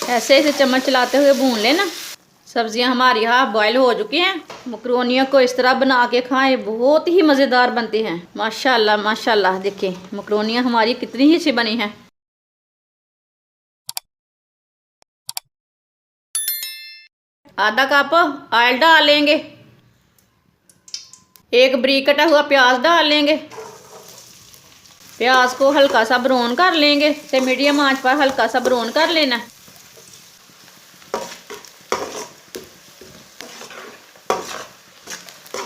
ऐसे ऐसे चम्मच चलाते हुए भून लेना। सब्जियां हमारी हाफ बॉयल हो चुकी हैं। मकरोनियों को इस तरह बना के खाएं, बहुत ही मज़ेदार बनती हैं। माशाल्लाह माशाल्लाह, देखिए मकरोनियां हमारी कितनी ही अच्छी बनी हैं। आधा कप ऑयल डाल लेंगे। एक बारीक कटा हुआ प्याज डाल लेंगे। प्याज को हल्का सा ब्राउन कर लेंगे। इसे मीडियम आंच पर हल्का सा ब्राउन कर लेना।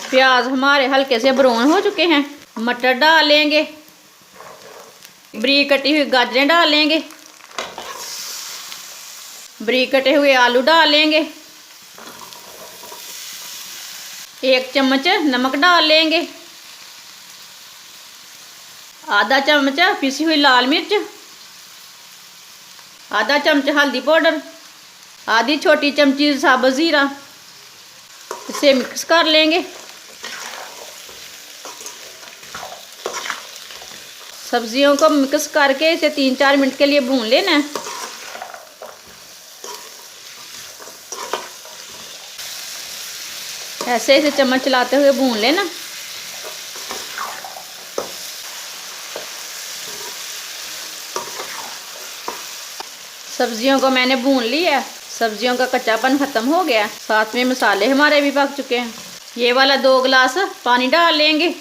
प्याज हमारे हल्के से ब्राउन हो चुके हैं। मटर डाल लेंगे। बारीक कटी हुई गाजरें डाल लेंगे। बारीक कटे हुए आलू डाल लेंगे। 1 चम्मच नमक डाल लेंगे। आधा चम्मच पिसी हुई लाल मिर्च। आधा चम्मच हल्दी पाउडर। आधी छोटी चमची साबुत ज़ीरा। इसे मिक्स कर लेंगे। सब्जियों को मिक्स करके इसे 3-4 मिनट के लिए भून लेना है। ऐसे ऐसे चम्मच चलाते हुए भून लेना। सब्जियों को मैंने भून लिया। सब्जियों का कच्चापन ख़त्म हो गया। साथ में मसाले हमारे भी पक चुके हैं। ये वाला 2 गिलास पानी डाल लेंगे।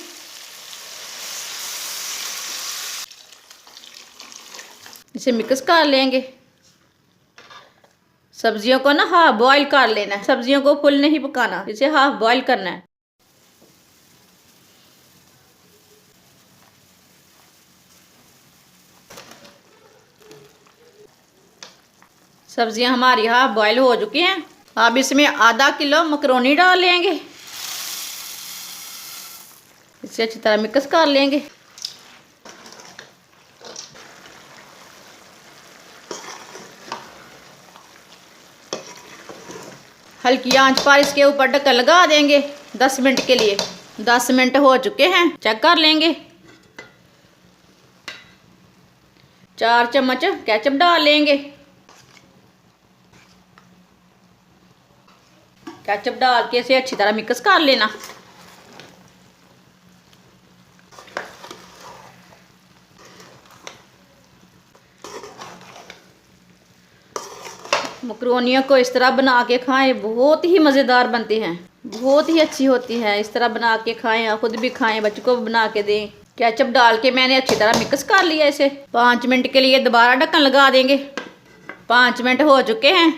इसे मिक्स कर लेंगे। सब्जियों को ना हाफ बॉईल कर लेना है। सब्जियों को फुल नहीं पकाना, इसे हाफ बॉईल करना है। सब्जियां हमारी हाफ बॉईल हो चुकी हैं। अब इसमें आधा किलो मकरोनी डाल लेंगे। इसे अच्छी तरह मिक्स कर लेंगे। हल्की आंच पर इसके ऊपर ढक्कन लगा देंगे 10 मिनट के लिए। 10 मिनट हो चुके हैं, चेक कर लेंगे। 4 चम्मच केचप डाल लेंगे। केचप डाल के इसे अच्छी तरह मिक्स कर लेना। मकरोनियों को इस तरह बना के खाएं, बहुत ही मज़ेदार बनती हैं, बहुत ही अच्छी होती है। इस तरह बना के खाएं, आप खुद भी खाएं, बच्चों को बना के दें। केचप डाल के मैंने अच्छी तरह मिक्स कर लिया। इसे 5 मिनट के लिए दोबारा ढक्कन लगा देंगे। 5 मिनट हो चुके हैं।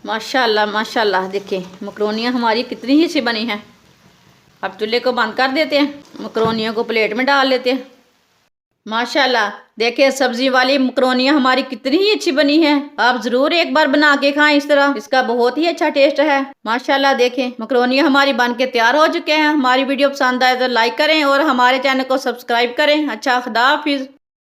माशाल्लाह माशाल्लाह, देखिए मकरोनियाँ हमारी कितनी ही अच्छी बनी हैं। अब चूल्हे को बंद कर देते हैं। मकरोनियों को प्लेट में डाल लेते हैं। माशाल्लाह, देखिए सब्जी वाली मकरोनियाँ हमारी कितनी ही अच्छी बनी है। आप ज़रूर एक बार बना के खाएं इस तरह, इसका बहुत ही अच्छा टेस्ट है। माशाल्लाह, देखें मकरोनियाँ हमारी बन के तैयार हो चुके हैं। हमारी वीडियो पसंद आए तो लाइक करें और हमारे चैनल को सब्सक्राइब करें। अच्छा, खुदा हाफिज़।